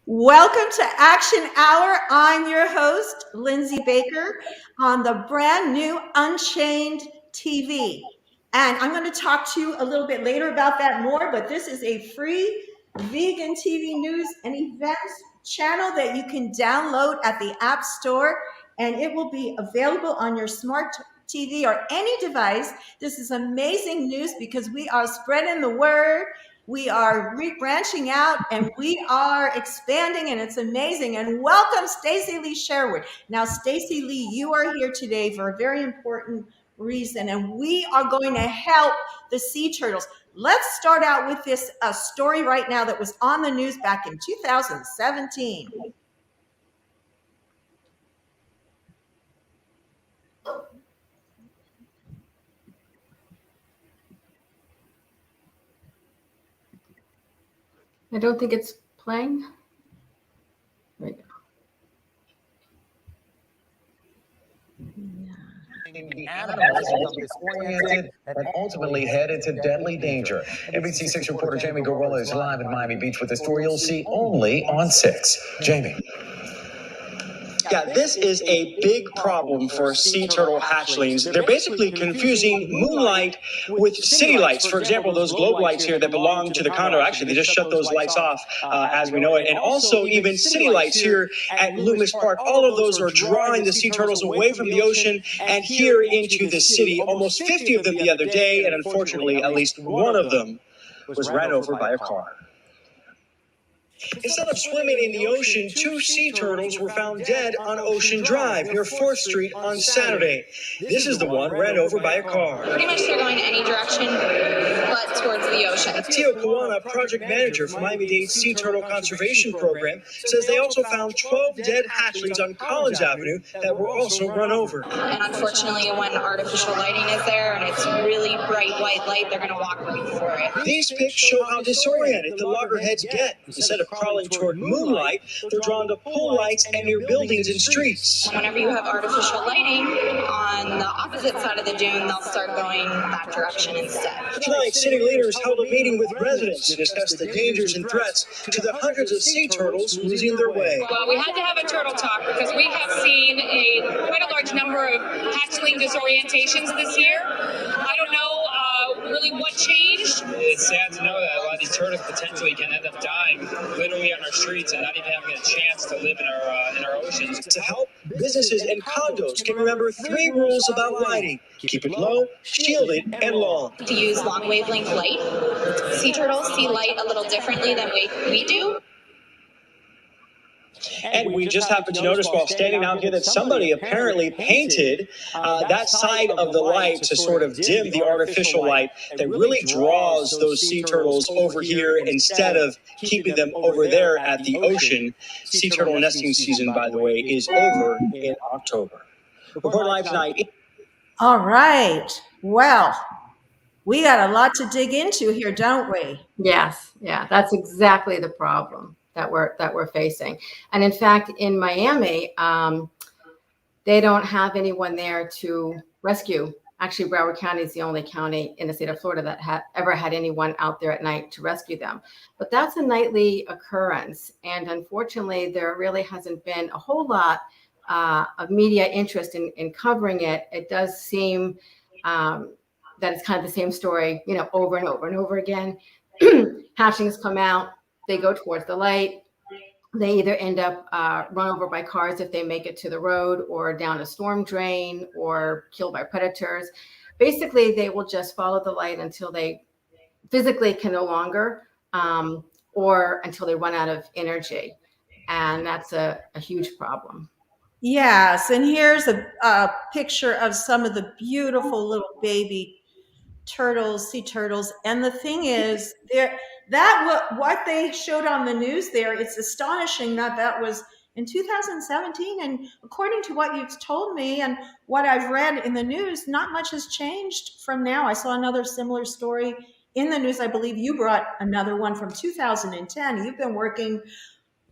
Welcome to Action Hour. I'm your host, Lindsey Baker, on the brand new Unchained TV. And I'm going to talk to you a little bit later about that more, but this is a free vegan TV news and events channel that you can download at the App Store, and it will be available on your smart TV or any device. This is amazing news because we are spreading the word, we are branching out, and we are expanding, and it's amazing. And welcome, Staci-lee Sherwood. Now, Staci-lee, you are here today for a very important reason, and we are going to help the sea turtles. Let's start out with this story right now that was on the news back in 2017. I don't think it's playing. There we go. The animals become disoriented and ultimately head into deadly danger. NBC6 reporter Jamie Gorilla is live in Miami Beach with a story you'll see only on 6. Jamie. Yeah, this is a big problem for sea turtle hatchlings. They're basically confusing moonlight with city lights. For example, those globe lights here that belong to the condo, actually, they just shut those lights off as we know it. And also even city lights here at Loomis Park. All of those are drawing the sea turtles away from the ocean and here into the city. Almost 50 of them the other day, and unfortunately, at least one of them was ran over by a car. Instead of swimming in the ocean, 2 sea turtles were found dead on Ocean Drive near 4th Street on Saturday. This is the one ran over by a car. Pretty much they're going any direction but towards the ocean. Tio Kawana, project manager for Miami-Dade's Sea Turtle Conservation Program, says they also found 12 dead hatchlings on Collins Avenue that were also run over. And unfortunately, when artificial lighting is there and it's really bright white light, they're going to walk right for it. These pics show how disoriented the loggerheads get. Instead of crawling toward moonlight, they're drawn to pole lights and near buildings and streets. Whenever you have artificial lighting on the opposite side of the dune, they'll start going that direction instead. Tonight, city leaders held a meeting with residents to discuss the dangers and threats to the hundreds of sea turtles losing their way. Well, we had to have a turtle talk because we have seen quite a large number of hatchling disorientations this year. I don't know really what changed. It's sad to know that a lot of these turtles potentially can end up dying literally on our streets and not even having a chance to live in our oceans. To help, businesses and condos can remember 3 rules about lighting. Keep it low, shielded, and long. To use long wavelength light. Sea turtles see light a little differently than we do. And we just happened to notice while standing out here that somebody apparently painted that side of the light to sort of dim the artificial light that really draws those sea turtles over here instead of keeping them over there at the ocean. Sea turtle nesting season, by the way, is over in October. Report live tonight. All right. Well, we got a lot to dig into here, don't we? Yes, yeah, that's exactly the problem that we're facing. And in fact, in Miami, they don't have anyone there to rescue. Actually, Broward County is the only county in the state of Florida that ever had anyone out there at night to rescue them. But that's a nightly occurrence. And unfortunately, there really hasn't been a whole lot of media interest in covering it. It does seem that it's kind of the same story, over and over and over again. Hatchlings come out, they go towards the light. They either end up run over by cars if they make it to the road, or down a storm drain, or killed by predators. Basically, they will just follow the light until they physically can no longer, or until they run out of energy. And that's a huge problem. Yes, and here's a picture of some of the beautiful little baby turtles, sea turtles. And the thing is, what they showed on the news there, it's astonishing that was in 2017. And according to what you've told me and what I've read in the news, not much has changed from now. I saw another similar story in the news. I believe you brought another one from 2010. You've been working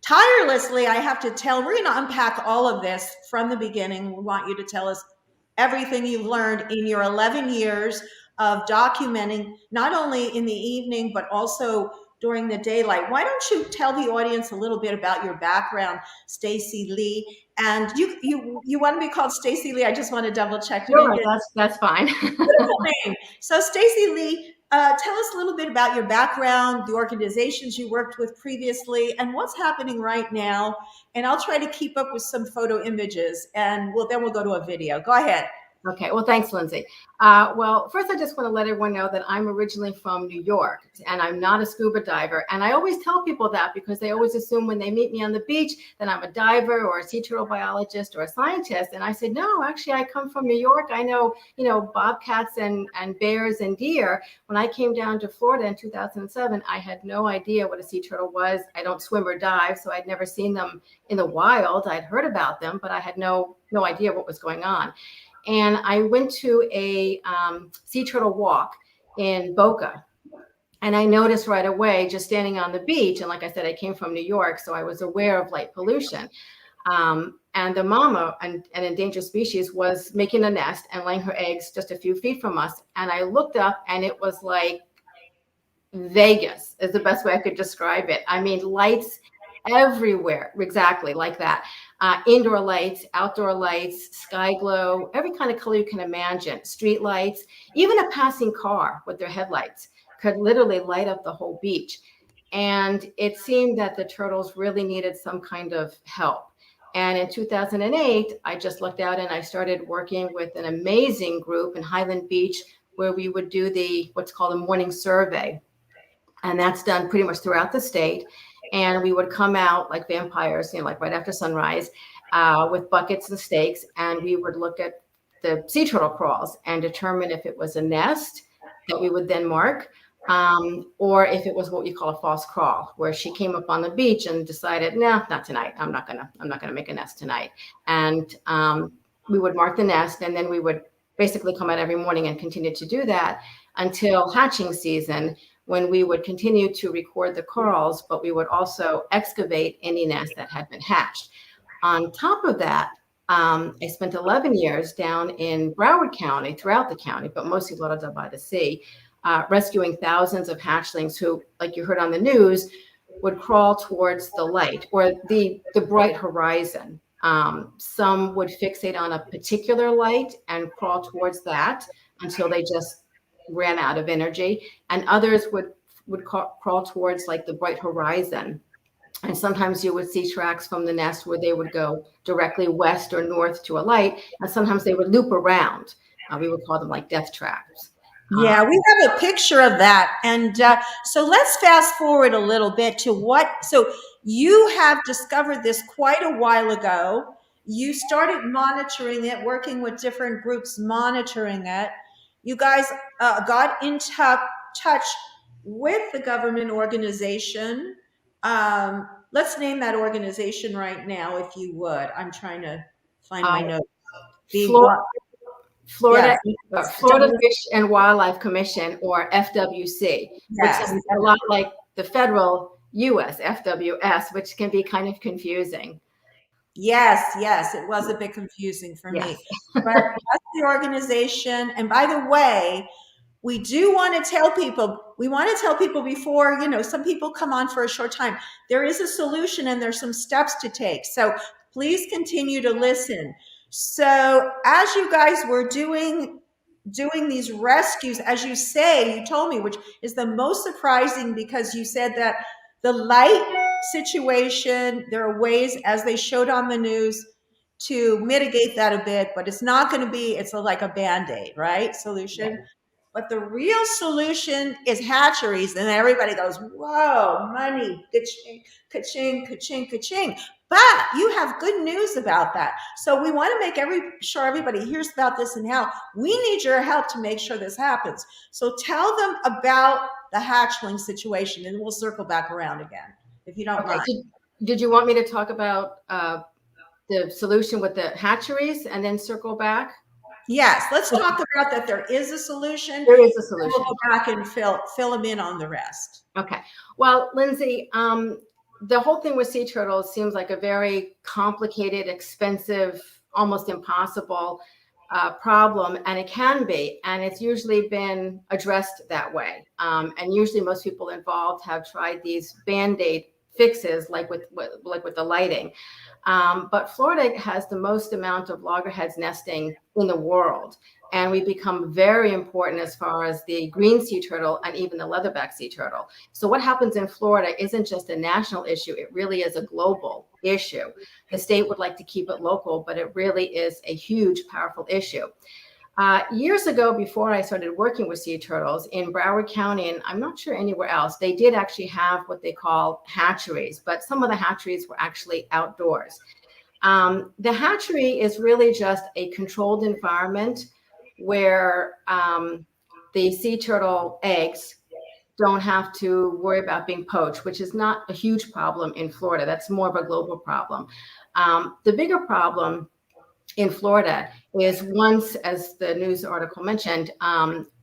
tirelessly, I have to tell. We're going to unpack all of this from the beginning. We want you to tell us everything you've learned in your 11 years of documenting, not only in the evening, but also during the daylight. Why don't you tell the audience a little bit about your background, Staci-lee? And you want to be called Staci-lee? I just want to double check. You didn't Sure, get that's fine. beautiful name. So Staci-lee, tell us a little bit about your background, the organizations you worked with previously, and what's happening right now. And I'll try to keep up with some photo images, and then we'll go to a video. Go ahead. Okay, well, thanks, Lindsay. Well, first, I just want to let everyone know that I'm originally from New York, and I'm not a scuba diver. And I always tell people that because they always assume when they meet me on the beach that I'm a diver or a sea turtle biologist or a scientist. And I said, no, actually, I come from New York. I know, bobcats and bears and deer. When I came down to Florida in 2007, I had no idea what a sea turtle was. I don't swim or dive, so I'd never seen them in the wild. I'd heard about them, but I had no idea what was going on. And I went to a sea turtle walk in Boca. And I noticed right away, just standing on the beach, and like I said, I came from New York, so I was aware of light pollution. And the mama, an endangered species, was making a nest and laying her eggs just a few feet from us. And I looked up, and it was like Vegas is the best way I could describe it. I mean, lights everywhere, exactly like that. Indoor lights, outdoor lights, sky glow, every kind of color you can imagine, street lights, even a passing car with their headlights could literally light up the whole beach. And it seemed that the turtles really needed some kind of help. And in 2008, I just looked out and I started working with an amazing group in Highland Beach where we would do what's called a morning survey. And that's done pretty much throughout the state. And we would come out like vampires, like right after sunrise, with buckets and stakes. And we would look at the sea turtle crawls and determine if it was a nest that we would then mark, or if it was what we call a false crawl, where she came up on the beach and decided, no, not tonight. I'm not gonna make a nest tonight. And we would mark the nest, and then we would basically come out every morning and continue to do that until hatching season, when we would continue to record the corals, but we would also excavate any nest that had been hatched. On top of that, I spent 11 years down in Broward County, throughout the county, but mostly Lauderdale by the Sea, rescuing thousands of hatchlings who, like you heard on the news, would crawl towards the light or the bright horizon. Some would fixate on a particular light and crawl towards that until they just ran out of energy, and others would crawl towards like the bright horizon. And sometimes you would see tracks from the nest where they would go directly west or north to a light, and sometimes they would loop around. We would call them like death traps. Yeah, we have a picture of that. And so let's fast forward a little bit to so you have discovered this quite a while ago. You started monitoring it, working with different groups, monitoring it. You guys got in touch with the government organization. Let's name that organization right now, if you would. I'm trying to find my notes. Florida Fish and Wildlife Commission, or FWC, yes, which is a lot like the federal U.S. FWS, which can be kind of confusing. Yes, it was a bit confusing for me. But that's the organization. And by the way, we do want to tell people, before, some people come on for a short time, there is a solution and there's some steps to take. So please continue to listen. So as you guys were doing these rescues, as you say, you told me, which is the most surprising, because you said that the light situation, there are ways, as they showed on the news, to mitigate that a bit, but it's not going to be, it's like a Band-Aid, right? Solution. Yeah. But the real solution is hatcheries. And everybody goes, whoa, money, ka-ching, ka-ching, ka-ching, ka-ching. But you have good news about that. So we want to make sure everybody hears about this and how we need your help to make sure this happens. So tell them about the hatchling situation, and we'll circle back around again, if you don't mind. Did you want me to talk about the solution with the hatcheries and then circle back? Yes, let's talk about that. There is a solution. There is a solution. We'll go back and fill them in on the rest. Okay. Well, Lindsay, the whole thing with sea turtles seems like a very complicated, expensive, almost impossible problem, and it can be, and it's usually been addressed that way. And usually most people involved have tried these Band-Aid fixes, like with the lighting. But Florida has the most amount of loggerheads nesting in the world. And we become very important as far as the green sea turtle and even the leatherback sea turtle. So what happens in Florida isn't just a national issue, it really is a global issue. The state would like to keep it local, but it really is a huge, powerful issue. Years ago, before I started working with sea turtles in Broward County, and I'm not sure anywhere else, they did actually have what they call hatcheries, but some of the hatcheries were actually outdoors. The hatchery is really just a controlled environment where the sea turtle eggs don't have to worry about being poached, which is not a huge problem in Florida. That's more of a global problem. The bigger problem in Florida is once, as the news article mentioned,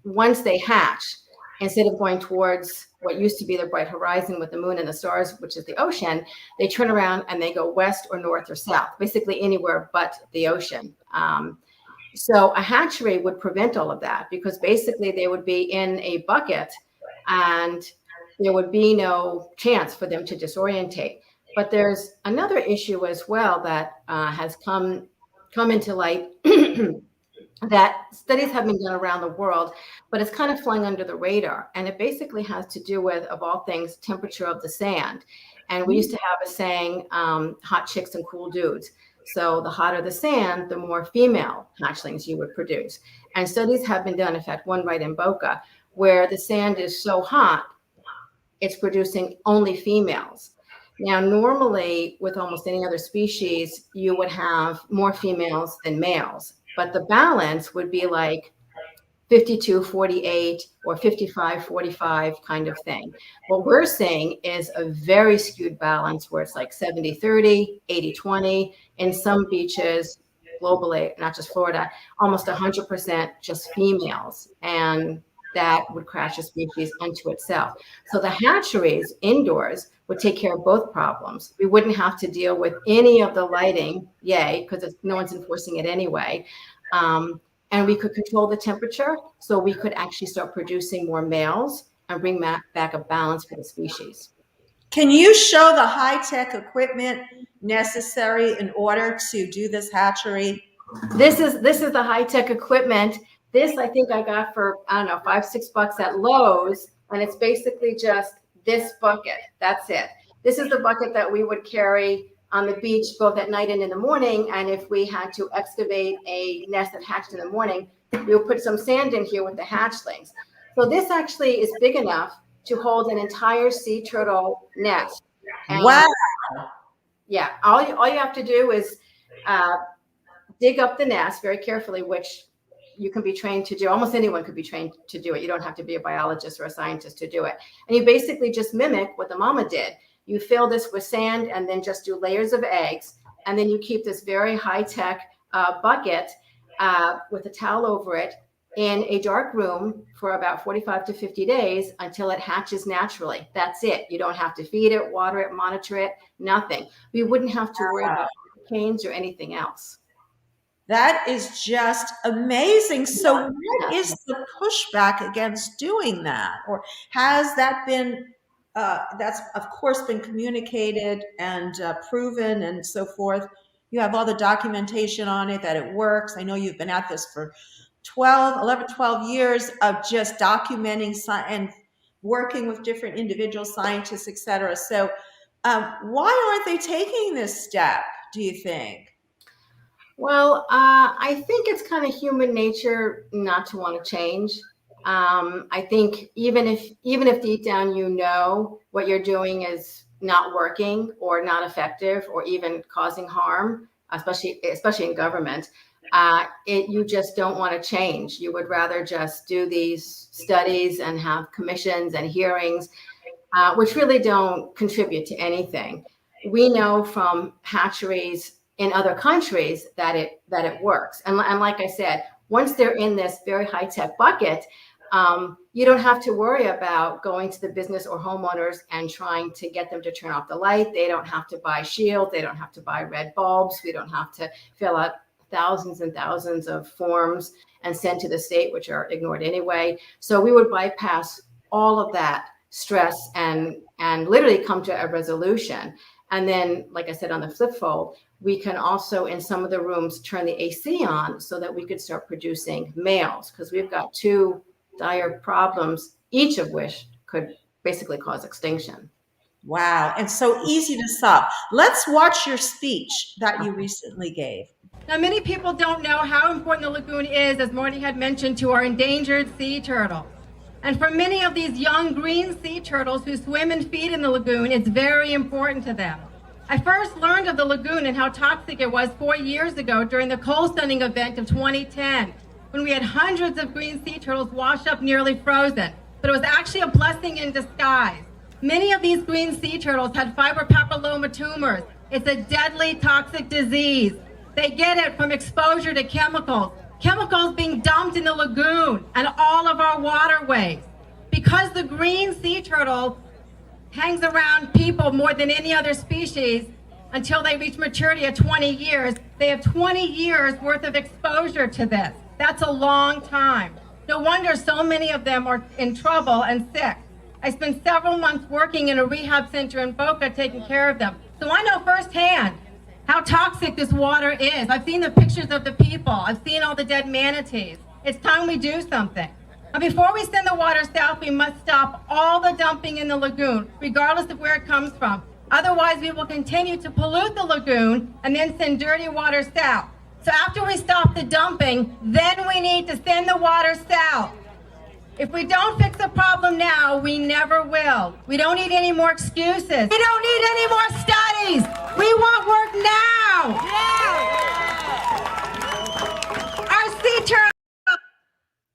once they hatch, instead of going towards what used to be the bright horizon with the moon and the stars, which is the ocean, they turn around and they go west or north or south, basically anywhere but the ocean. So a hatchery would prevent all of that, because basically they would be in a bucket and there would be no chance for them to disorientate. But there's another issue as well that has come into light that studies have been done around the world, but it's kind of flying under the radar. And it basically has to do with, of all things, temperature of the sand. And we used to have a saying, hot chicks and cool dudes. So the hotter the sand, the more female hatchlings you would produce. And studies have been done, in fact, one right in Boca, where the sand is so hot, it's producing only females. Now, normally, with almost any other species, you would have more females than males, but the balance would be like 52-48 or 55-45 kind of thing. What we're seeing is a very skewed balance where it's like 70-30, 80-20. In some beaches globally, not just Florida, almost 100% just females. And that would crash a species unto itself. So the hatcheries indoors would take care of both problems. We wouldn't have to deal with any of the lighting, yay, because no one's enforcing it anyway. And we could control the temperature, so we could actually start producing more males and bring back a balance for the species. Can you show the high-tech equipment necessary in order to do this hatchery? This is the high-tech equipment. This I think I got for, I don't know, $5-6 at Lowe's, and it's basically just this bucket. That's it. This is the bucket that we would carry on the beach both at night and in the morning. And if we had to excavate a nest that hatched in the morning, we would put some sand in here with the hatchlings. So this actually is big enough to hold an entire sea turtle nest. And wow. Yeah, all you have to do is dig up the nest very carefully, which you can be trained to do. Almost anyone could be trained to do it. You don't have to be a biologist or a scientist to do it. And you basically just mimic what the mama did. You fill this with sand and then just do layers of eggs. And then you keep this very high-tech bucket with a towel over it in a dark room for about 45 to 50 days until it hatches naturally. That's it. You don't have to feed it, water it, monitor it, nothing. We wouldn't have to worry about hurricanes or anything else. That is just amazing. So what is the pushback against doing that? Or has that been, that's of course been communicated and proven and so forth? You have all the documentation on it that it works. I know you've been at this for 12 years of just documenting and working with different individual scientists, et cetera. So why aren't they taking this step, do you think? Well, I think it's kind of human nature not to want to change. I think even if deep down you know what you're doing is not working or not effective or even causing harm, especially in government, you just don't want to change. You would rather just do these studies and have commissions and hearings, which really don't contribute to anything. We know from hatcheries in other countries that it works. And like I said, once they're in this very high-tech bucket, you don't have to worry about going to the business or homeowners and trying to get them to turn off the light. They don't have to buy shields. They don't have to buy red bulbs. We don't have to fill out thousands and thousands of forms and sent to the state, which are ignored anyway. So we would bypass all of that stress and literally come to a resolution. And then, like I said, on the flip fold, we can also, in some of the rooms, turn the AC on so that we could start producing males, because we've got two dire problems, each of which could basically cause extinction. Wow. And so easy to solve. Let's watch your speech that you recently gave. Now, many people don't know how important the lagoon is, as Marty had mentioned, to our endangered sea turtles. And for many of these young green sea turtles who swim and feed in the lagoon, it's very important to them. I first learned of the lagoon and how toxic it was 4 years ago during the coal stunning event of 2010, when we had hundreds of green sea turtles wash up nearly frozen. But it was actually a blessing in disguise. Many of these green sea turtles had fibropapilloma tumors. It's a deadly toxic disease. They get it from exposure to chemicals being dumped in the lagoon and all of our waterways. Because the green sea turtle hangs around people more than any other species until they reach maturity at 20 years, they have 20 years worth of exposure to this. That's a long time. No wonder so many of them are in trouble and sick. I spent several months working in a rehab center in Boca taking care of them. So I know firsthand how toxic this water is. I've seen the pictures of the people. I've seen all the dead manatees. It's time we do something. And before we send the water south, we must stop all the dumping in the lagoon, regardless of where it comes from. Otherwise, we will continue to pollute the lagoon and then send dirty water south. So after we stop the dumping, then we need to send the water south. If we don't fix the problem now, we never will. We don't need any more excuses. We don't need any more studies. We want work now. Our sea turtle.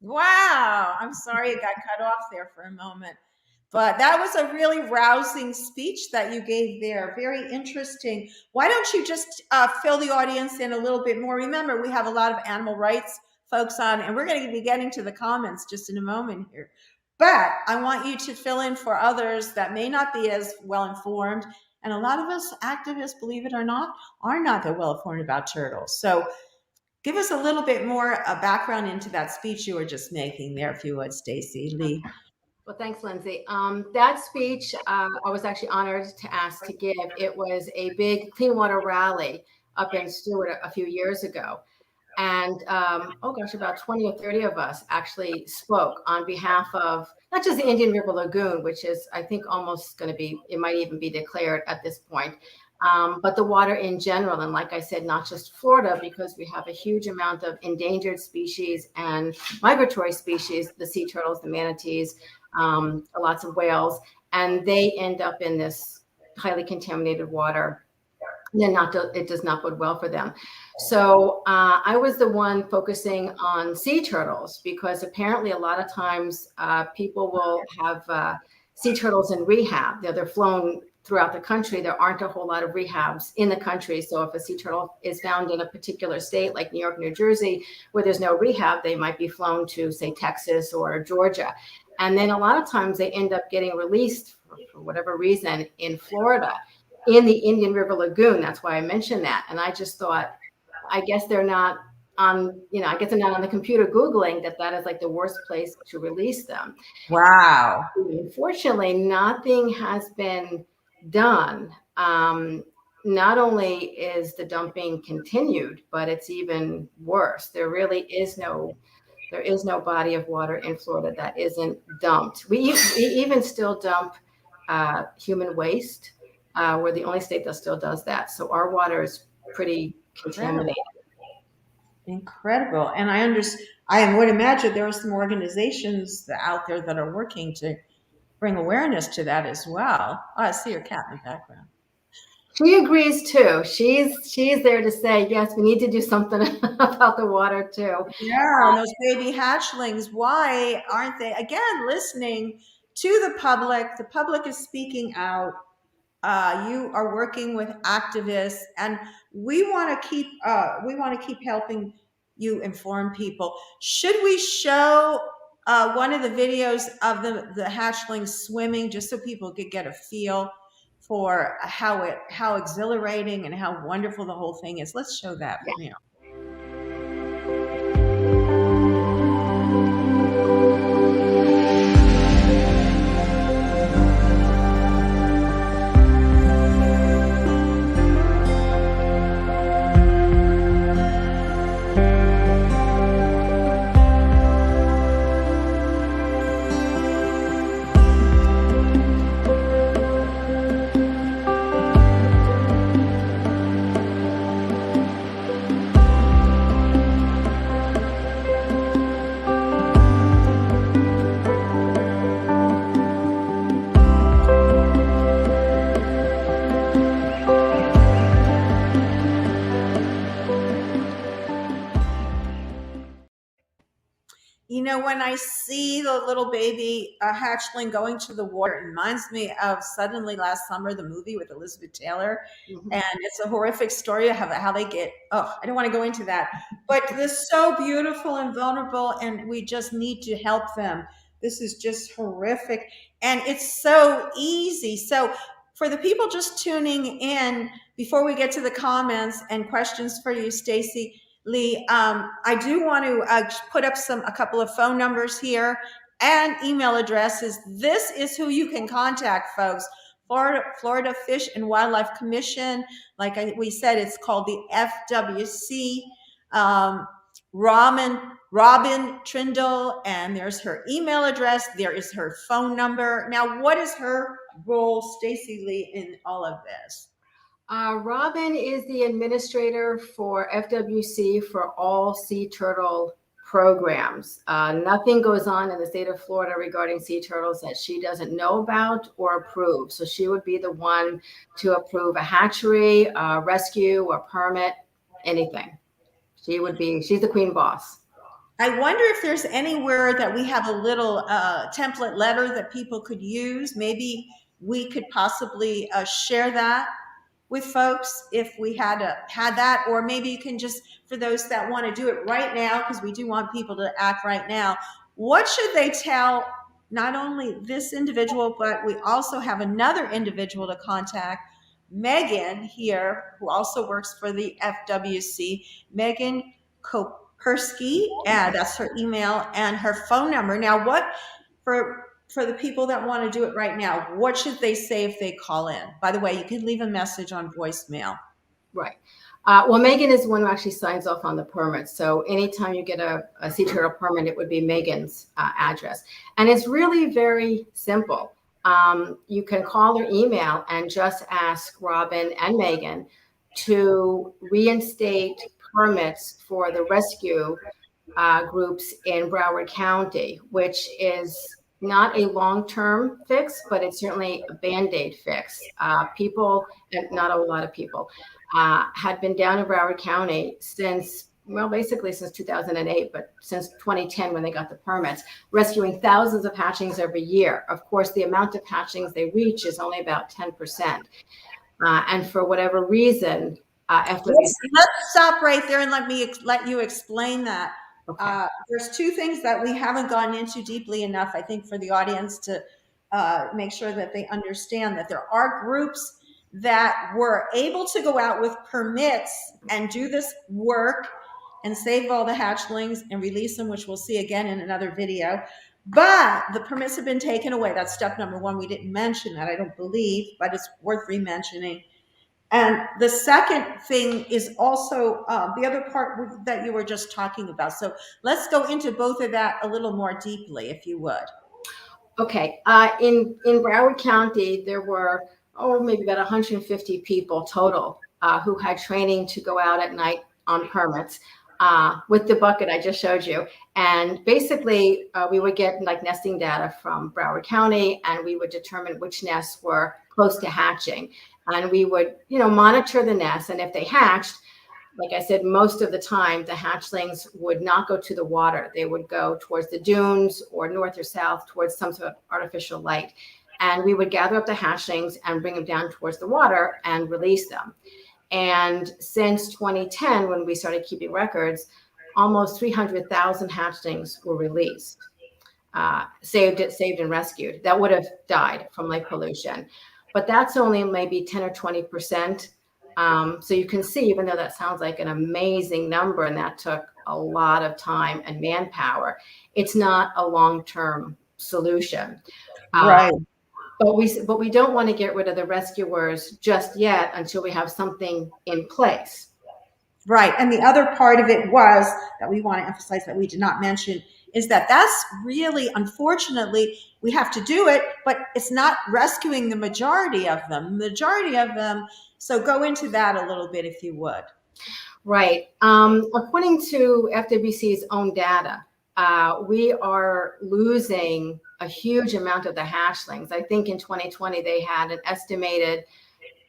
Wow. I'm sorry it got cut off there for a moment. But that was a really rousing speech that you gave there. Very interesting. Why don't you just fill the audience in a little bit more? Remember, we have a lot of animal rights folks on, and we're going to be getting to the comments just in a moment here. But I want you to fill in for others that may not be as well informed. And a lot of us activists, believe it or not, are not that well informed about turtles. So give us a little bit more background into that speech you were just making there, if you would, Staci-lee. Well, thanks, Lindsay. That speech, I was actually honored to ask to give. It was a big clean water rally up in Stewart a few years ago. And about 20 or 30 of us actually spoke on behalf of not just the Indian River Lagoon, which is, I think, almost going to be, it might even be declared at this point, but the water in general. And like I said, not just Florida, because we have a huge amount of endangered species and migratory species, the sea turtles, the manatees, lots of whales, and they end up in this highly contaminated water. Then it does not bode well for them. So I was the one focusing on sea turtles, because apparently a lot of times people will have sea turtles in rehab. They're flown throughout the country. There aren't a whole lot of rehabs in the country. So if a sea turtle is found in a particular state like New York, New Jersey, where there's no rehab, they might be flown to, say, Texas or Georgia. And then a lot of times they end up getting released for whatever reason in Florida, in the Indian River Lagoon. That's why I mentioned that. And I just thought, I guess they're not on, I guess they're not on the computer Googling that is like the worst place to release them. Wow. Unfortunately, nothing has been done. Not only is the dumping continued, but it's even worse. There really is no body of water in Florida that isn't dumped. We even still dump human waste. We're the only state that still does that. So our water is pretty contaminated. Incredible. And I would imagine there are some organizations out there that are working to bring awareness to that as well. Oh, I see your cat in the background. She agrees too. She's there to say, yes, we need to do something about the water too. Yeah, and those baby hatchlings, why aren't they, again, listening to the public? The public is speaking out. You are working with activists, and we want to keep helping you inform people. Should we show one of the videos of the hatchlings swimming, just so people could get a feel for how exhilarating and how wonderful the whole thing is? Let's show that. Yeah. when I see the little baby hatchling going to the water, it reminds me of Suddenly Last Summer, the movie with Elizabeth Taylor. And it's a horrific story of how they get, I don't want to go into that, but they're so beautiful and vulnerable, and we just need to help them. This is just horrific. And it's so easy. So for the people just tuning in, before we get to the comments and questions for you, Staci-lee, I do want to put up a couple of phone numbers here and email addresses. This is who you can contact, folks. Florida Fish and Wildlife Commission. Like we said, it's called the FWC. Robin Trindle, and there's her email address. There is her phone number. Now, what is her role, Staci-lee, in all of this? Robin is the administrator for FWC for all sea turtle programs. Nothing goes on in the state of Florida regarding sea turtles that she doesn't know about or approve. So she would be the one to approve a hatchery, a rescue, a permit, anything. She's the queen boss. I wonder if there's anywhere that we have a little template letter that people could use. Maybe we could possibly share that with folks if we had that, or maybe you can just, for those that want to do it right now, because we do want people to act right now, what should they tell not only this individual, but we also have another individual to contact, Megan here, who also works for the FWC, Megan Kopersky, and that's her email and her phone number. Now, what for the people that want to do it right now, what should they say if they call in? By the way, you can leave a message on voicemail. Right. Well, Megan is the one who actually signs off on the permit. So anytime you get a sea turtle permit, it would be Megan's address. And it's really very simple. You can call or email and just ask Robin and Megan to reinstate permits for the rescue groups in Broward County, which is not a long-term fix, but it's certainly a Band-Aid fix. People, and not a lot of people, had been down in Broward County basically since 2008, but since 2010 when they got the permits, rescuing thousands of hatchlings every year. Of course, the amount of hatchlings they reach is only about 10%. And for whatever reason, let's stop right there and let you explain that. Okay. There's two things that we haven't gone into deeply enough, I think, for the audience to make sure that they understand that there are groups that were able to go out with permits and do this work and save all the hatchlings and release them, which we'll see again in another video. But the permits have been taken away. That's step number one. We didn't mention that, I don't believe, but it's worth re-mentioning. And the second thing is also the other part that you were just talking about. So let's go into both of that a little more deeply, if you would. Okay. In Broward County, there were, maybe about 150 people total who had training to go out at night on permits with the bucket I just showed you. And basically, we would get nesting data from Broward County, and we would determine which nests were close to hatching. And we would, monitor the nests. And if they hatched, like I said, most of the time, the hatchlings would not go to the water. They would go towards the dunes or north or south towards some sort of artificial light. And we would gather up the hatchlings and bring them down towards the water and release them. And since 2010, when we started keeping records, almost 300,000 hatchlings were released, saved and rescued. That would have died from lake pollution. But that's only maybe 10 or 20%. So you can see, even though that sounds like an amazing number and that took a lot of time and manpower, it's not a long-term solution. Right. But we don't want to get rid of the rescuers just yet until we have something in place. Right. And the other part of it was that we want to emphasize that we did not mention is that that's really, unfortunately, we have to do it, but it's not rescuing the majority of them. So go into that a little bit, if you would. Right. According to FWC's own data, we are losing a huge amount of the hatchlings. I think in 2020, they had an estimated,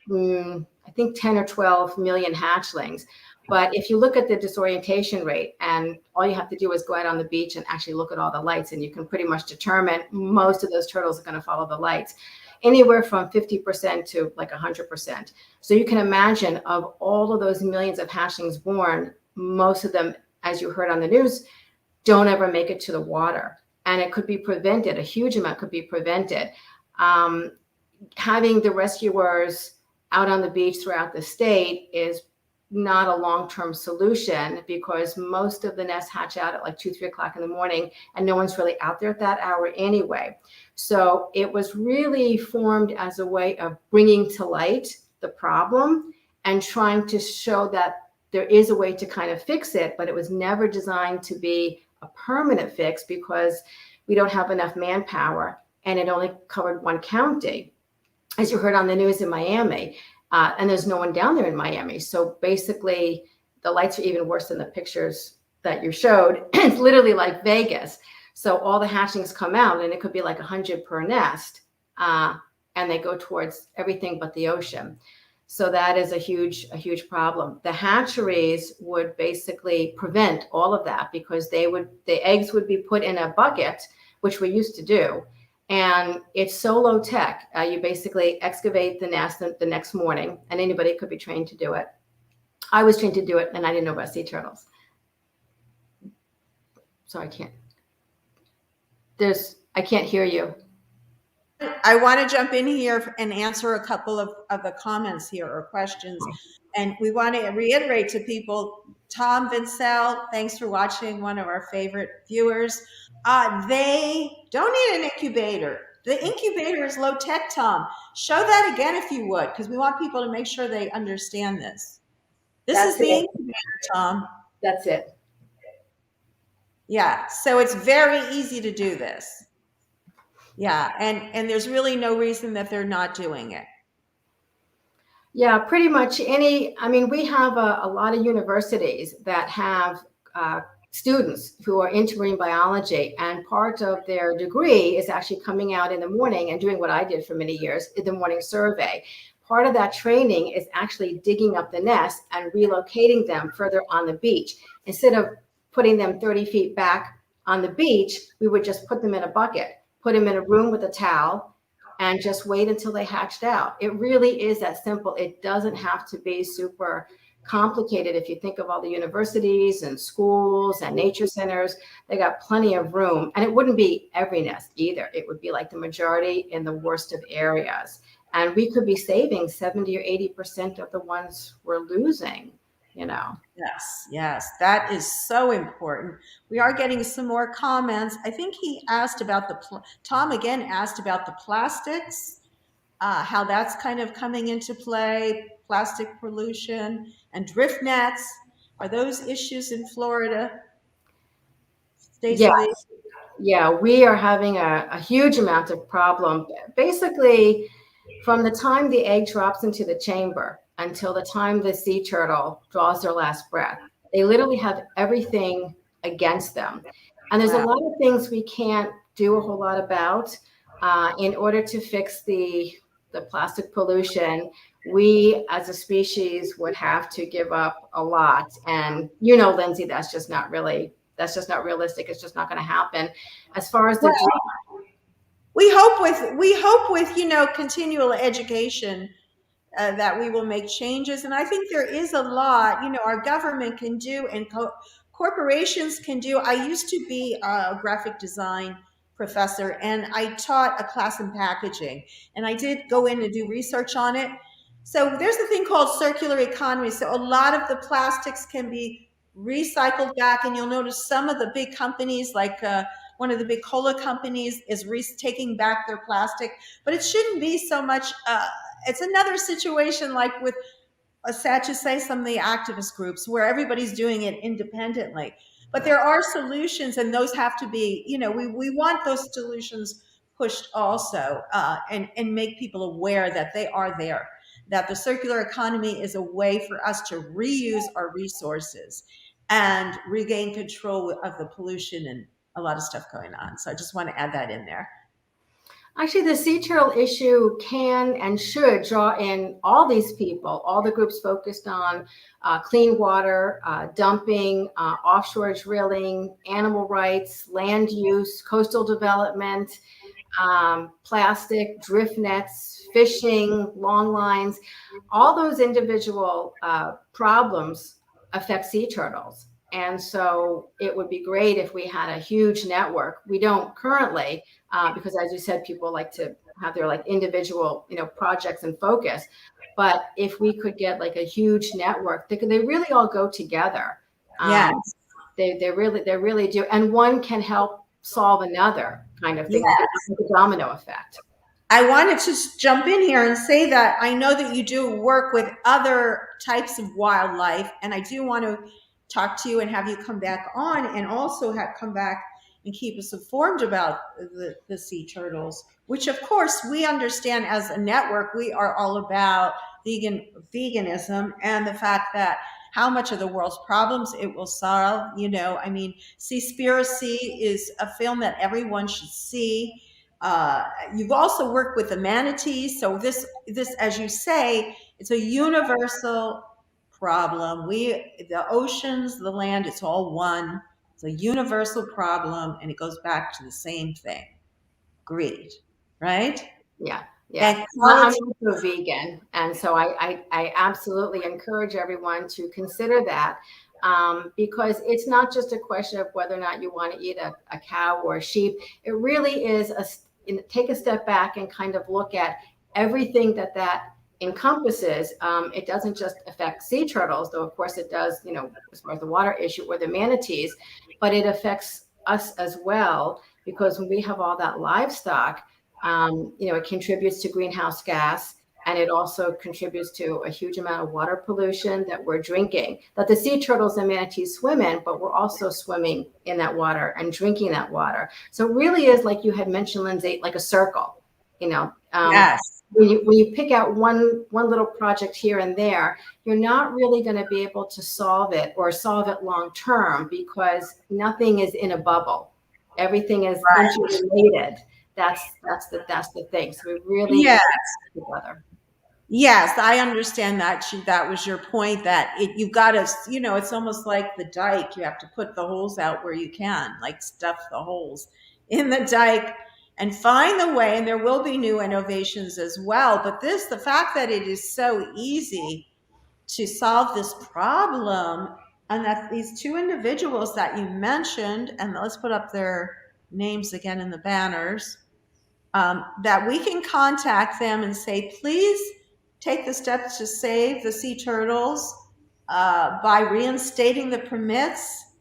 10 or 12 million hatchlings. But if you look at the disorientation rate, and all you have to do is go out on the beach and actually look at all the lights, and you can pretty much determine most of those turtles are going to follow the lights, anywhere from 50% to like 100%. So you can imagine, of all of those millions of hatchlings born, most of them, as you heard on the news, don't ever make it to the water. And it could be prevented. A huge amount could be prevented. Having the rescuers out on the beach throughout the state is not a long-term solution, because most of the nests hatch out at like 2, 3 o'clock in the morning, and no one's really out there at that hour anyway. So it was really formed as a way of bringing to light the problem and trying to show that there is a way to kind of fix it, but it was never designed to be a permanent fix, because we don't have enough manpower, and it only covered one county, as you heard on the news in Miami. And there's no one down there in Miami. So basically, the lights are even worse than the pictures that you showed. It's literally like Vegas. So all the hatchlings come out, and it could be like 100 per nest, and they go towards everything but the ocean. So that is a huge problem. The hatcheries would basically prevent all of that, because the eggs would be put in a bucket, which we used to do. And it's so low tech. You basically excavate the nest the next morning, and anybody could be trained to do it. I was trained to do it, and I didn't know about sea turtles. So I can't hear you. I want to jump in here and answer a couple of the comments here or questions. And we want to reiterate to people, Tom Vincel, thanks for watching, one of our favorite viewers. They don't need an incubator. The incubator is low tech, Tom. Show that again if you would, because we want people to make sure they understand this. This is the incubator, Tom. That's it. Yeah, so it's very easy to do this. Yeah, and there's really no reason that they're not doing it. Yeah, pretty much we have a lot of universities that have students who are into marine biology, and part of their degree is actually coming out in the morning and doing what I did for many years, the morning survey. Part of that training is actually digging up the nest and relocating them further on the beach. Instead of putting them 30 feet back on the beach, we would just put them in a bucket, put them in a room with a towel, and just wait until they hatched out. It really is that simple. It doesn't have to be super complicated. If you think of all the universities and schools and nature centers, they got plenty of room. And it wouldn't be every nest either. It would be like the majority in the worst of areas. And we could be saving 70 or 80% of the ones we're losing, Yes, that is so important. We are getting some more comments. I think he asked about Tom again asked about the plastics, how that's kind of coming into play, plastic pollution and drift nets. Are those issues in Florida? Staci-lee? Yeah, we are having a huge amount of problem. Basically, from the time the egg drops into the chamber until the time the sea turtle draws their last breath, they literally have everything against them. And there's a lot of things we can't do a whole lot about. In order to fix the plastic pollution, we as a species would have to give up a lot. And Lindsey, that's just not realistic. It's just not going to happen. As far as we hope with continual education that we will make changes. And I think there is a lot, our government can do and corporations can do. I used to be a graphic design professor, and I taught a class in packaging, and I did go in and do research on it. So there's a thing called circular economy. So a lot of the plastics can be recycled back, and you'll notice some of the big companies, like one of the big cola companies, is taking back their plastic. But it shouldn't be so much. It's another situation like with, sad to say, some of the activist groups where everybody's doing it independently. But there are solutions, and those have to be, we want those solutions pushed also, and make people aware that they are there, that the circular economy is a way for us to reuse our resources and regain control of the pollution and a lot of stuff going on. So I just want to add that in there. Actually, the sea turtle issue can and should draw in all these people, all the groups focused on clean water, dumping, offshore drilling, animal rights, land use, coastal development, plastic, drift nets, fishing, long lines. All those individual problems affect sea turtles. And so it would be great if we had a huge network. We don't currently, because as you said, people like to have their like individual, projects and focus. But if we could get like a huge network, they really all go together. Yes. They really do. And one can help solve another kind of thing. Yes. It's like a domino effect. I wanted to jump in here and say that I know that you do work with other types of wildlife, and I do want to talk to you and have you come back on, and also come back and keep us informed about the sea turtles, which of course we understand as a network. We are all about veganism and the fact that how much of the world's problems it will solve. Seaspiracy is a film that everyone should see. You've also worked with the manatees. So this, as you say, it's a universal problem. The oceans, the land, it's all one. It's a universal problem, and it goes back to the same thing: greed, right? Yeah. And I'm also vegan, and so I absolutely encourage everyone to consider that, because it's not just a question of whether or not you want to eat a cow or a sheep. It really is take a step back and kind of look at everything that encompasses. It doesn't just affect sea turtles, though of course it does, as far as the water issue or the manatees, but it affects us as well, because when we have all that livestock, it contributes to greenhouse gas, and it also contributes to a huge amount of water pollution that we're drinking, that the sea turtles and manatees swim in, but we're also swimming in that water and drinking that water. So it really is, like you had mentioned, Lindsay, like a circle. Yes. When you pick out one little project here and there, you're not really going to be able to solve it long term, because nothing is in a bubble. Everything is interrelated. That's the thing. So we really yes. together. Yes, I understand that. That was your point, that you've got to, it's almost like the dike. You have to put the holes out where you can, like stuff the holes in the dike and find the way. And there will be new innovations as well. But the fact that it is so easy to solve this problem, and that these two individuals that you mentioned, and let's put up their names again in the banners, that we can contact them and say, please take the steps to save the sea turtles by reinstating the permits,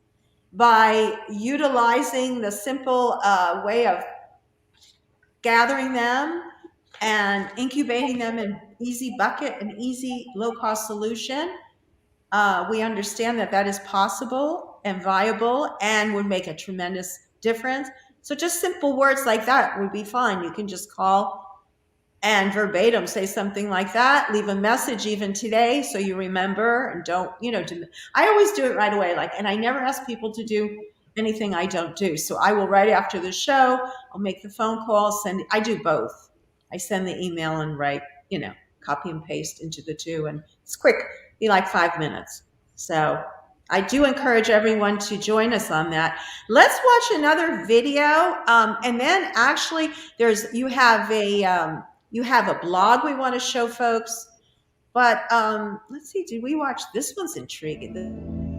by utilizing the simple way of gathering them and incubating them in easy bucket, an easy low-cost solution. We understand that is possible and viable and would make a tremendous difference. So just simple words like that would be fine. You can just call and verbatim say something like that, leave a message even today so you remember, and don't, I always do it right away. And I never ask people to do anything I don't do. So I will, right after the show, I'll make the phone call, I do both. I send the email and write, copy and paste into the two, and it's quick, be like 5 minutes. So I do encourage everyone to join us on that. Let's watch another video. And then actually you have a blog we want to show folks, but let's see, did we watch, this one's intriguing.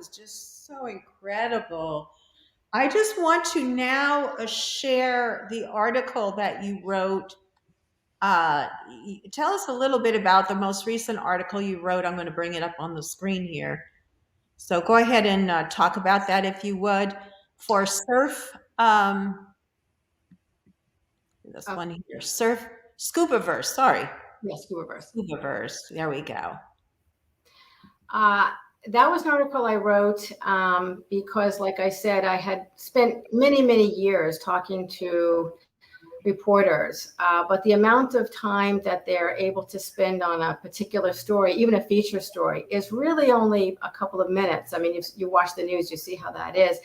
was just so incredible. I just want to now share the article that you wrote. Tell us a little bit about the most recent article you wrote. I'm going to bring it up on the screen here. So go ahead and talk about that if you would. For surf, this one here, surf, Scubaverse, sorry. Yes, Scubaverse. Scubaverse, there we go. That was an article I wrote because, like I said, I had spent many, many years talking to reporters, but the amount of time that they're able to spend on a particular story, even a feature story, is really only a couple of minutes. I mean, if you watch the news, you see how that is.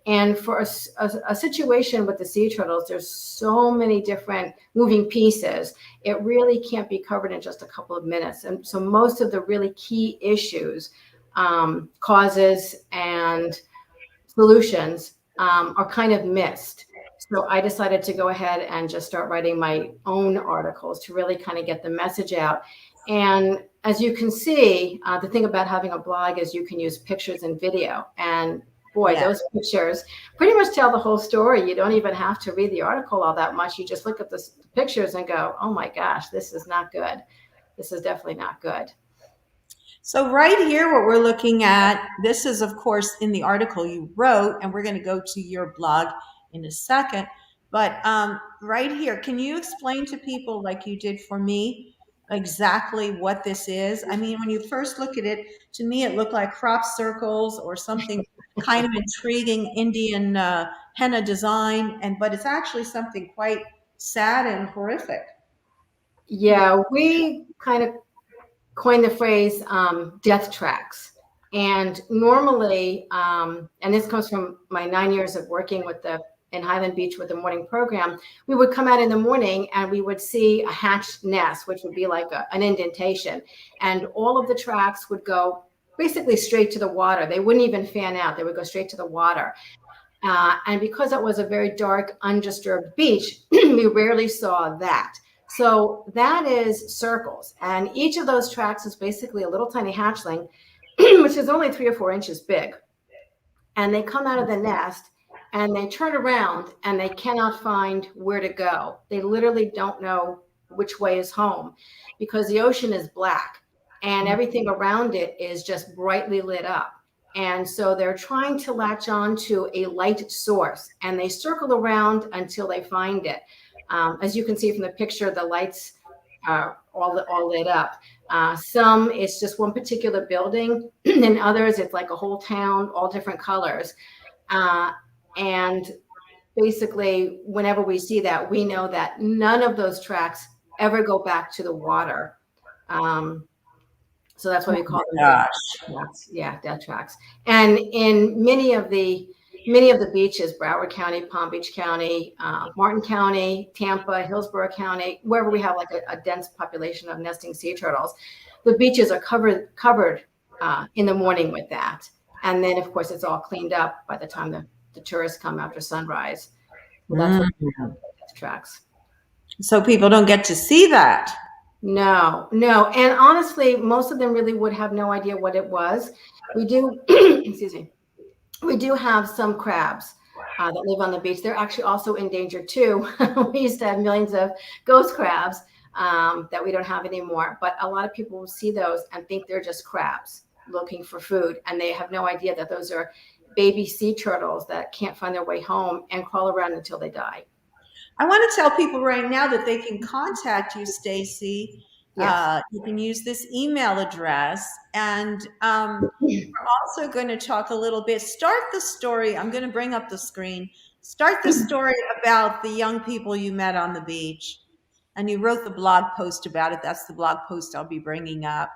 And for a situation with the sea turtles, there's so many different moving pieces. It really can't be covered in just a couple of minutes. And so most of the really key issues, causes and solutions are kind of missed. So I decided to go ahead and just start writing my own articles to really kind of get the message out. And as you can see, the thing about having a blog is you can use pictures and video. And boy, those pictures pretty much tell the whole story. You don't even have to read the article all that much. You just look at the pictures and go, oh my gosh, this is not good. This is definitely not good. So right here, what we're looking at, this is, of course, in the article you wrote, and we're going to go to your blog in a second. But right here, can you explain to people, like you did for me, exactly what this is? I mean, when you first look at it, to me, it looked like crop circles or something kind of intriguing Indian henna design, but it's actually something quite sad and horrific. Yeah, we kind of coined the phrase death tracks. And normally, and this comes from my 9 years of working in Highland Beach with the morning program, we would come out in the morning and we would see a hatched nest, which would be like an indentation. And all of the tracks would go basically straight to the water. They wouldn't even fan out. They would go straight to the water. And because it was a very dark, undisturbed beach, we rarely saw that. So that is circles. And each of those tracks is basically a little tiny hatchling, which is only 3 or 4 inches big. And they come out of the nest and they turn around and they cannot find where to go. They literally don't know which way is home because the ocean is black and everything around it is just brightly lit up. And so they're trying to latch on to a light source and they circle around until they find it. As you can see from the picture, the lights are all lit up. Some it's just one particular building, and others it's like a whole town, all different colors. And basically, whenever we see that, we know that none of those tracks ever go back to the water. So that's why we call them death tracks. Yeah, death tracks. And in many of the beaches, Broward County, Palm Beach County, Martin County, Tampa, Hillsborough County, wherever we have like a dense population of nesting sea turtles, the beaches are covered in the morning with that. And then, of course, it's all cleaned up by the time the tourists come after sunrise. Well, that's what we have death tracks. So people don't get to see that. No. And honestly, most of them really would have no idea what it was. We do, excuse me. We do have some crabs that live on the beach. They're actually also endangered too. We used to have millions of ghost crabs that we don't have anymore. But a lot of people will see those and think they're just crabs looking for food. And they have no idea that those are baby sea turtles that can't find their way home and crawl around until they die. I want to tell people right now that they can contact you, Staci. Yes. You can use this email address. And we're also going to talk a little bit, start the story. I'm going to bring up the screen. Start the story about the young people you met on the beach. And you wrote the blog post about it. That's the blog post I'll be bringing up.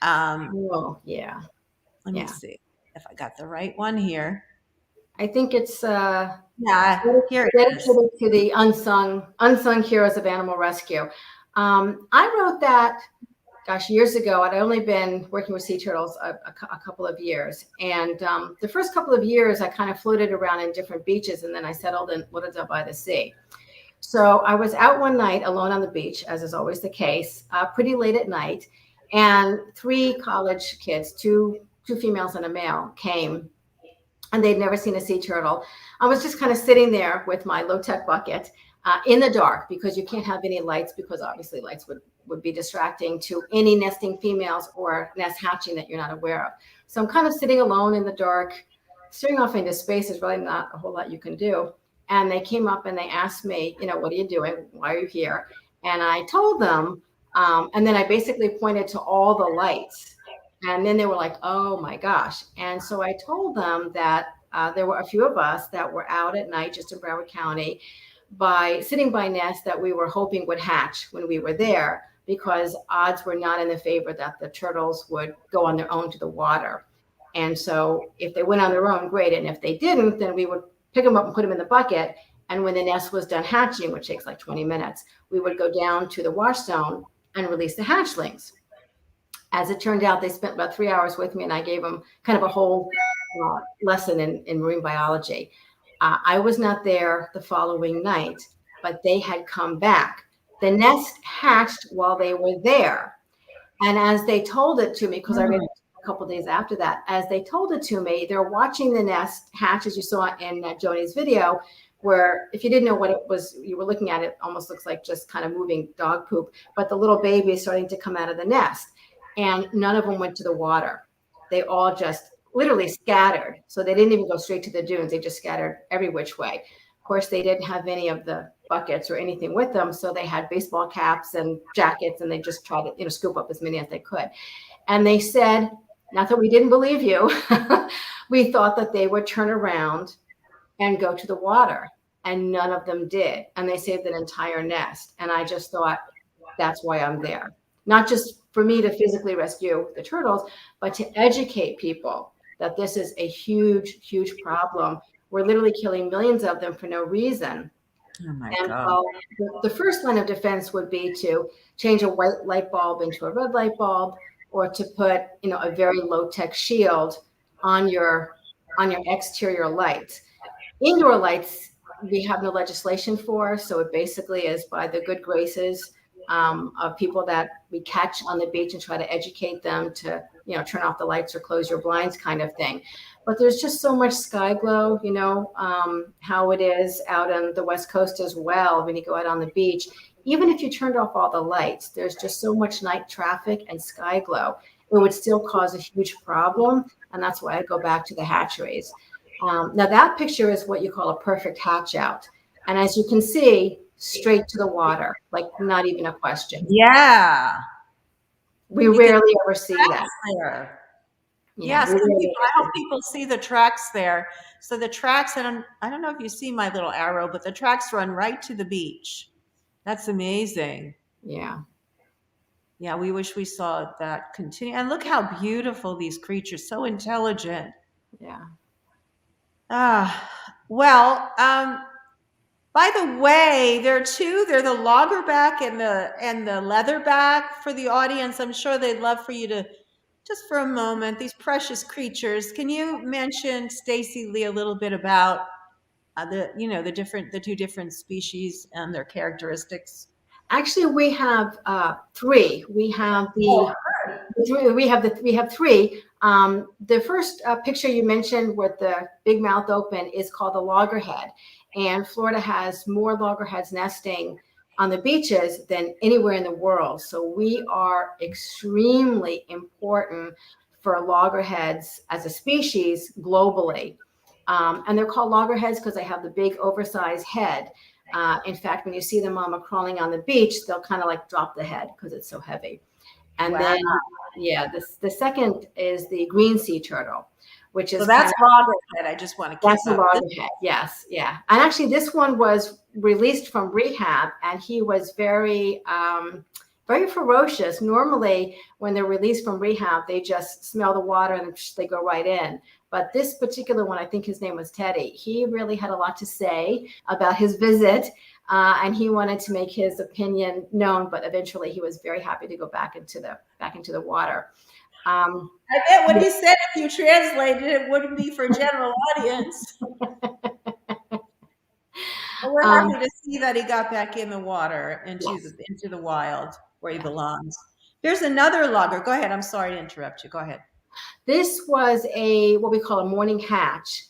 Oh, yeah. Let me see if I got the right one here. I think it's here it is. To the unsung heroes of animal rescue. I wrote that, gosh, years ago. I'd only been working with sea turtles a couple of years. And the first couple of years, I kind of floated around in different beaches, and then I settled in Lauderdale by the Sea. So I was out one night alone on the beach, as is always the case, pretty late at night, and 3 college kids, two two females and a male came, and they'd never seen a sea turtle. I was just kind of sitting there with my low-tech bucket in the dark, because you can't have any lights, because obviously lights would be distracting to any nesting females or nest hatching that you're not aware of. So I'm kind of sitting alone in the dark, staring off into space. There's really not a whole lot you can do. And they came up and they asked me, what are you doing? Why are you here? And I told them, and then I basically pointed to all the lights. And then they were like, oh my gosh. And so I told them that there were a few of us that were out at night just in Broward County sitting by nests that we were hoping would hatch when we were there, because odds were not in the favor that the turtles would go on their own to the water. And so if they went on their own, great. And if they didn't, then we would pick them up and put them in the bucket. And when the nest was done hatching, which takes like 20 minutes, we would go down to the wash zone and release the hatchlings. As it turned out, they spent about 3 hours with me, and I gave them kind of a whole lesson in marine biology. I was not there the following night, but they had come back. The nest hatched while they were there. And as they told it to me, because I read it a couple of days after that, as they told it to me, they're watching the nest hatch, as you saw in Joni's video, where if you didn't know what it was, you were looking at it, almost looks like just kind of moving dog poop, but the little baby is starting to come out of the nest. And none of them went to the water. They all just literally scattered. So they didn't even go straight to the dunes. They just scattered every which way. Of course, they didn't have any of the buckets or anything with them. So they had baseball caps and jackets, and they just tried to, scoop up as many as they could. And they said, not that we didn't believe you, we thought that they would turn around and go to the water. And none of them did. And they saved an entire nest. And I just thought, that's why I'm there. Not just for me to physically rescue the turtles, but to educate people that this is a huge, huge problem. We're literally killing millions of them for no reason. Oh my And God. The first line of defense would be to change a white light bulb into a red light bulb, or to put, a very low-tech shield on your exterior lights. Indoor lights, we have no legislation for, so it basically is by the good graces of people that we catch on the beach and try to educate them to, turn off the lights or close your blinds kind of thing. But there's just so much sky glow, how it is out on the West Coast as well. When you go out on the beach, even if you turned off all the lights, there's just so much night traffic and sky glow. It would still cause a huge problem. And that's why I go back to the hatcheries. Now that picture is what you call a perfect hatch out. And as you can see, straight to the water, like not even a question. Yeah. We rarely ever see that. There. Yeah, Yes, I hope people see the tracks there. So the tracks, and I don't know if you see my little arrow, but the tracks run right to the beach. That's amazing. Yeah. Yeah, we wish we saw that continue. And look how beautiful these creatures, so intelligent. Yeah. Well, by the way, there are two. They're the loggerback and the leatherback. For the audience, I'm sure they'd love for you to, just for a moment, these precious creatures. Can you mention, Staci-lee, a little bit about the two different species and their characteristics? Actually, we have three. We have three. The first picture you mentioned with the big mouth open is called the loggerhead. And Florida has more loggerheads nesting on the beaches than anywhere in the world. So we are extremely important for loggerheads as a species globally. And they're called loggerheads because they have the big oversized head. In fact, when you see the mama crawling on the beach, they'll kind of like drop the head because it's so heavy. And then, the second is the green sea turtle, which is— So that's loggerhead. I just want to keep that's a loggerhead. Yes. Yeah. And actually this one was released from rehab, and he was very, very ferocious. Normally when they're released from rehab, they just smell the water and they go right in. But this particular one, I think his name was Teddy, he really had a lot to say about his visit, and he wanted to make his opinion known. But eventually, he was very happy to go back into the water. I bet what he said, if you translated it, wouldn't be for general audience. We're happy to see that he got back in the water into the wild where he belongs. Here's another logger. Go ahead. I'm sorry to interrupt you. Go ahead. This was what we call a morning hatch.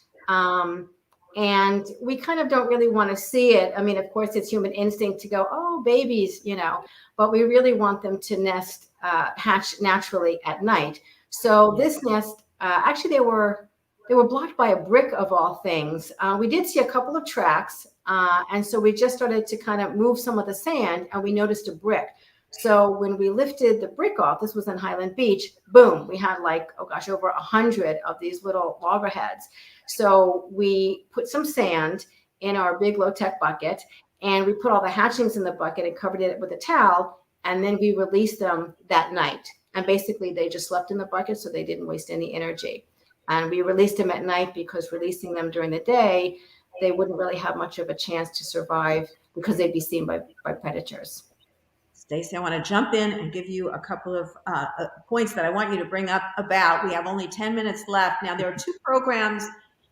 And we kind of don't really want to see it. I mean, of course, it's human instinct to go, oh, babies, but we really want them to hatch naturally at night. So this nest, actually, they were blocked by a brick of all things. We did see a couple of tracks. And so we just started to kind of move some of the sand, and we noticed a brick. So when we lifted the brick off, this was in Highland Beach, boom, we had like, oh gosh, over 100 of these little loggerheads. So we put some sand in our big low-tech bucket, and we put all the hatchlings in the bucket and covered it with a towel, and then we released them that night. And basically they just slept in the bucket, so they didn't waste any energy. And we released them at night because releasing them during the day, they wouldn't really have much of a chance to survive because they'd be seen by predators. Staci, I want to jump in and give you a couple of points that I want you to bring up about. We have only 10 minutes left. Now, there are two programs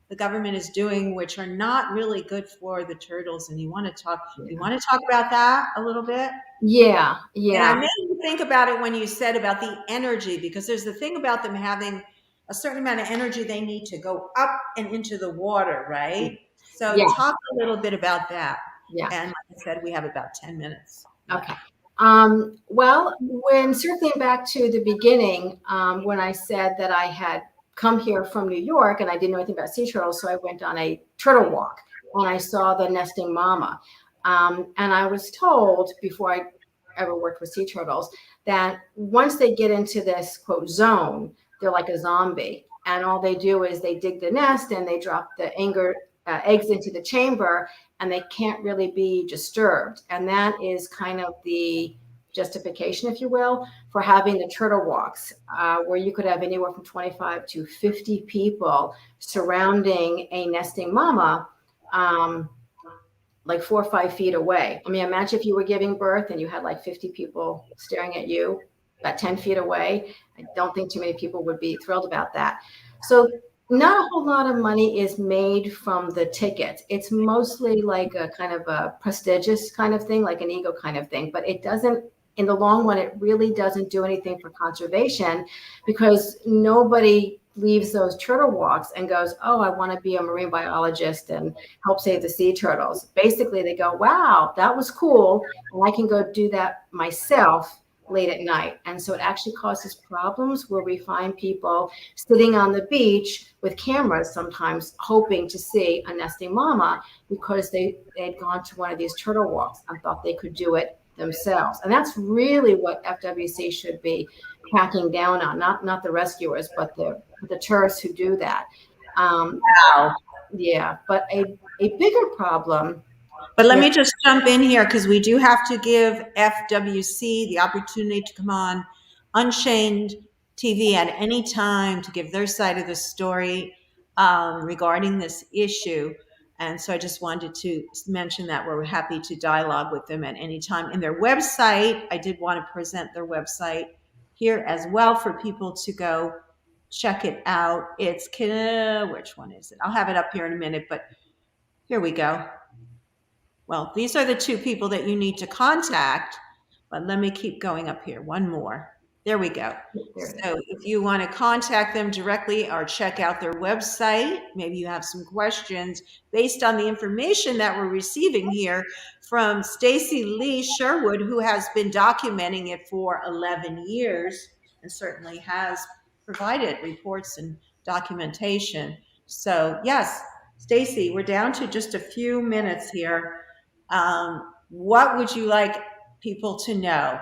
the government is doing which are not really good for the turtles, and you want to talk about that a little bit? Yeah. And I made you think about it when you said about the energy, because there's the thing about them having a certain amount of energy they need to go up and into the water, right? So talk a little bit about that. Yeah. And like I said, we have about 10 minutes. Okay. Well, when circling back to the beginning, when I said that I had come here from New York and I didn't know anything about sea turtles, so I went on a turtle walk and I saw the nesting mama. And I was told before I ever worked with sea turtles that once they get into this quote zone, they're like a zombie. And all they do is they dig the nest and they drop the eggs into the chamber, and they can't really be disturbed. And that is kind of the justification, if you will, for having the turtle walks, where you could have anywhere from 25 to 50 people surrounding a nesting mama, like 4 or 5 feet away. I mean, imagine if you were giving birth and you had like 50 people staring at you about 10 feet away. I don't think too many people would be thrilled about that. So not a whole lot of money is made from the tickets. It's mostly like a kind of a prestigious kind of thing, like an ego kind of thing, but it doesn't, in the long run, it really doesn't do anything for conservation, because nobody leaves those turtle walks and goes, oh, I want to be a marine biologist and help save the sea turtles. Basically, they go, wow, that was cool, and I can go do that myself late at night. And so it actually causes problems where we find people sitting on the beach with cameras sometimes hoping to see a nesting mama because they'd gone to one of these turtle walks and thought they could do it themselves. And that's really what FWC should be cracking down on, not the rescuers, but the tourists who do that. Yeah, but a bigger problem. But let me just jump in here, because we do have to give FWC the opportunity to come on Unchained TV at any time to give their side of the story regarding this issue. And so I just wanted to mention that we're happy to dialogue with them at any time. And their website, I did want to present their website here as well for people to go check it out. It's, which one is it? I'll have it up here in a minute, but here we go. Well, these are the two people that you need to contact, but let me keep going up here. One more. There we go. So if you want to contact them directly or check out their website, maybe you have some questions based on the information that we're receiving here from Staci-lee Sherwood, who has been documenting it for 11 years and certainly has provided reports and documentation. So yes, Staci, we're down to just a few minutes here. What would you like people to know?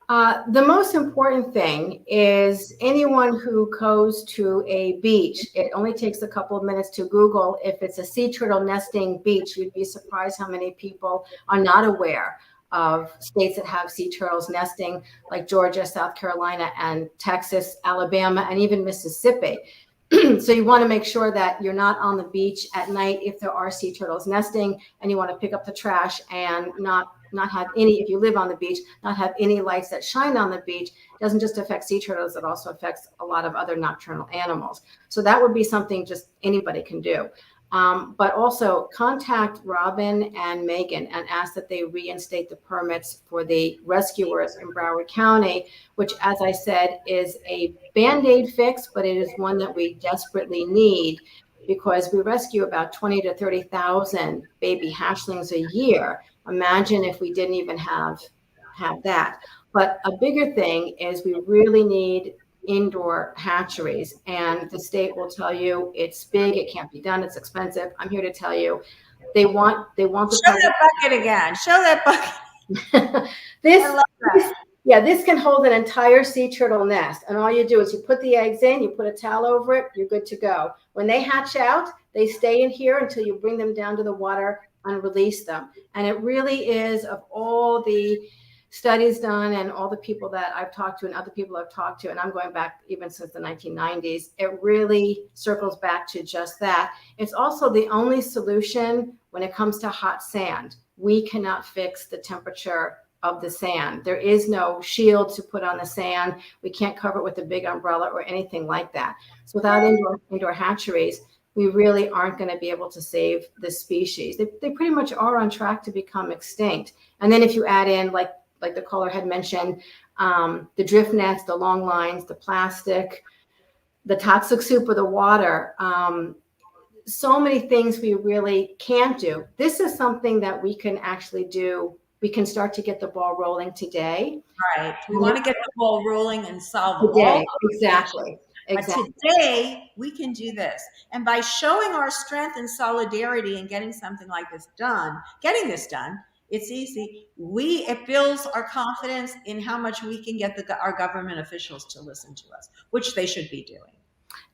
The most important thing is anyone who goes to a beach, it only takes a couple of minutes to Google if it's a sea turtle nesting beach. You'd be surprised how many people are not aware of states that have sea turtles nesting, like Georgia, South Carolina, and Texas, Alabama, and even Mississippi. So you want to make sure that you're not on the beach at night if there are sea turtles nesting, and you want to pick up the trash and not have any, if you live on the beach, not have any lights that shine on the beach. It doesn't just affect sea turtles, it also affects a lot of other nocturnal animals. So that would be something just anybody can do. But also contact Robin and Megan and ask that they reinstate the permits for the rescuers in Broward County, which, as I said, is a Band-Aid fix, but it is one that we desperately need because we rescue about 20 to 30,000 baby hatchlings a year. Imagine if we didn't even have that. But a bigger thing is we really need indoor hatcheries, and the state will tell you it's big, it can't be done, it's expensive. I'm here to tell you they want the Show that bucket again. Show that bucket. this, I love that. this can hold an entire sea turtle nest, and all you do is you put the eggs in, you put a towel over it, you're good to go. When they hatch out, they stay in here until you bring them down to the water and release them. And it really is, of all the studies done and all the people that I've talked to and other people I've talked to, and I'm going back even since the 1990s, it really circles back to just that. It's also the only solution when it comes to hot sand. We cannot fix the temperature of the sand. There is no shield to put on the sand. We can't cover it with a big umbrella or anything like that. So without indoor hatcheries, we really aren't going to be able to save the species. They pretty much are on track to become extinct. And then if you add in, like the caller had mentioned, the drift nets, the long lines, the plastic, the toxic soup of the water, so many things we really can't do. This is something that we can actually do. We can start to get the ball rolling today. Right. We want to get the ball rolling and solve Today, all exactly. But today we can do this. And by showing our strength and solidarity and getting something like this done, it's easy. It builds our confidence in how much we can get our government officials to listen to us, which they should be doing.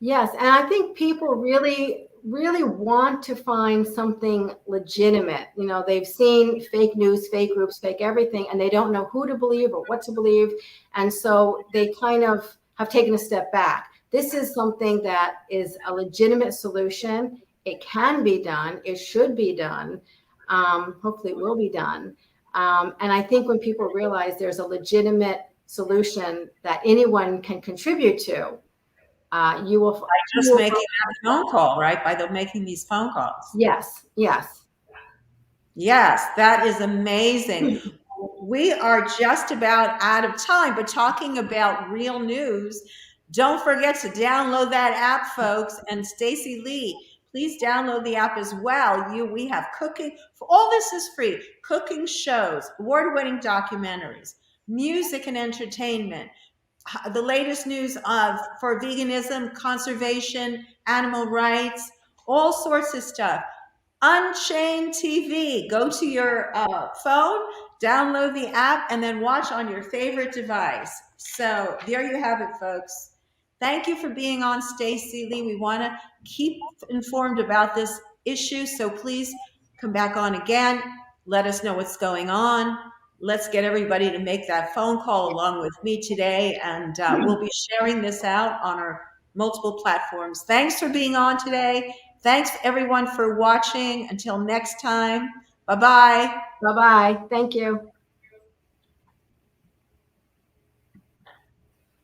Yes, and I think people really, really want to find something legitimate. You know, they've seen fake news, fake groups, fake everything, and they don't know who to believe or what to believe. And so they kind of have taken a step back. This is something that is a legitimate solution. It can be done. It should be done. Hopefully it will be done. And I think when people realize there's a legitimate solution that anyone can contribute to, you will. By just making that phone call, right? By making these phone calls. Yes, yes. Yes, that is amazing. We are just about out of time, but talking about real news, don't forget to download that app, folks. And Staci-lee, please download the app as well. We have cooking. All this is free. Cooking shows, award-winning documentaries, music and entertainment, the latest news for veganism, conservation, animal rights, all sorts of stuff. Unchained TV. Go to your phone, download the app, and then watch on your favorite device. So there you have it, folks. Thank you for being on, Staci-lee. We want to keep informed about this issue, so please come back on again. Let us know what's going on. Let's get everybody to make that phone call along with me today, and we'll be sharing this out on our multiple platforms. Thanks for being on today. Thanks everyone for watching. Until next time, bye-bye. Bye-bye. Thank you.